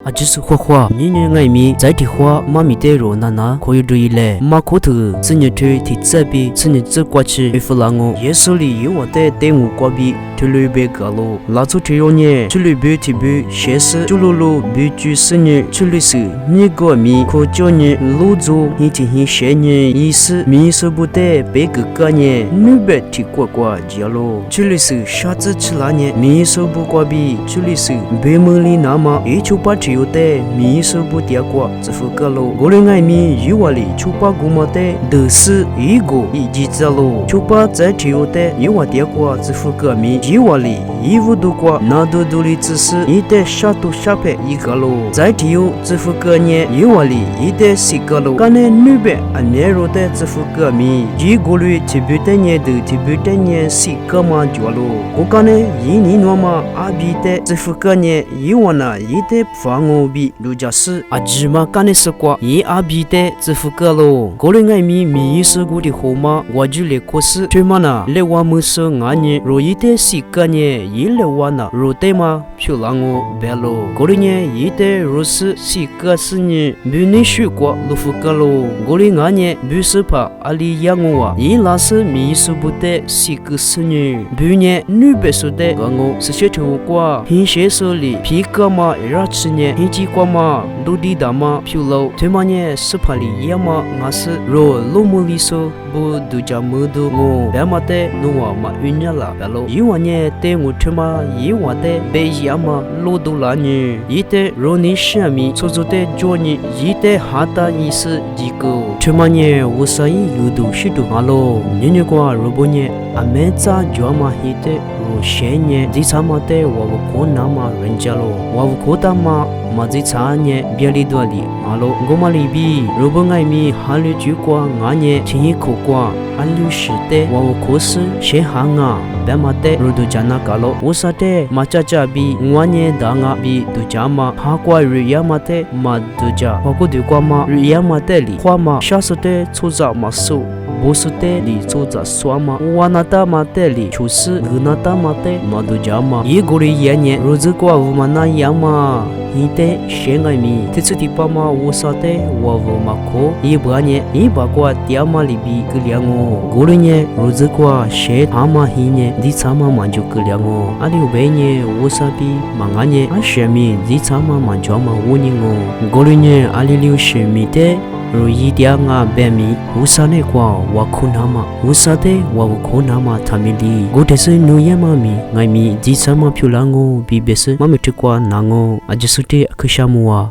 阿就是花，年年爱米在地花妈咪带肉娜娜可以注意嘞，马可头次日推提这边次日这过去回复了我，耶稣里有我的带我过边。推路别个路，拉出推容易，推路别提别，写诗就路别句诗女，推路是你个米，可叫你路走，你听你写你意思，米是不得别个个呢，你别提过接路，推路是下次吃拉呢，米是不过比，推路是别梦里那么，一出把只有的，米是不点过，只副个路，我的爱米有我里出把古么的，都是一个一级这路，出把在只有的，有我点过，只副个米。一瓦里一无度过，那都独立只是一代下都下配一个路，在体有支付个年一瓦里一代四个路，干呢女辈啊年入的支付个米，一个月提不得年的提不得年四个嘛脚路，我干呢一年多嘛阿比的支付个年一瓦那一代房屋比如家是阿芝麻干呢是过一阿比的支付个路，个人爱米是古的好嘛，我就来可是对嘛那来我们是俺呢，若一代四个年一来我那若对嘛，漂亮我白路，个人年一代若是四个是年，不能学过路福个路，个人俺年不是怕阿里养我，一拉是米是不得四个是年，不年女别说的个我是些头过，很些手里皮革嘛一拉吃年，很几个嘛都地大嘛漂亮，对嘛年是怕里也嘛我是若路木里说不度假么都我白嘛的弄我嘛晕呀啦，白路一万年的我他妈一万的被呀嘛路都拉你，一的若你下面做做的做你，一的哈达意思几个，他妈年我所以有都是都好咯，年年过若不年阿妹咋做嘛一的。些年，这他妈的我不可能嘛人家咯，我不可他妈这他年别里多里，阿罗我嘛里比，如果爱米哈里煮过，俺年听一口过，阿里是的，我可是些行啊，别嘛的，如都讲那个咯，我说的嘛家家比，我年当啊比都讲嘛，哈过日呀嘛的嘛都讲，我过对过嘛日呀嘛的里，话嘛下说的出早嘛数。不是的里做着耍嘛，我那大嘛的里出事，我那大嘛的嘛都讲嘛，一个人一年，日子过我们那样嘛，你的谁爱米，这次的爸妈我说的我不嘛可，一把年一把过爹妈里比个两哦，个人年日子过谁他妈一年，你他妈满就个两哦，阿六百年我说比嘛俺年阿什米，你他妈满就嘛我年哦，个人年阿六什米的。如一点啊白米，乌沙内瓜我困他嘛，乌沙的我困他嘛，他们里，我这是努也妈咪，爱米，几次嘛漂亮哦，比别是妈咪吃瓜难哦，阿就是的可羡慕啊。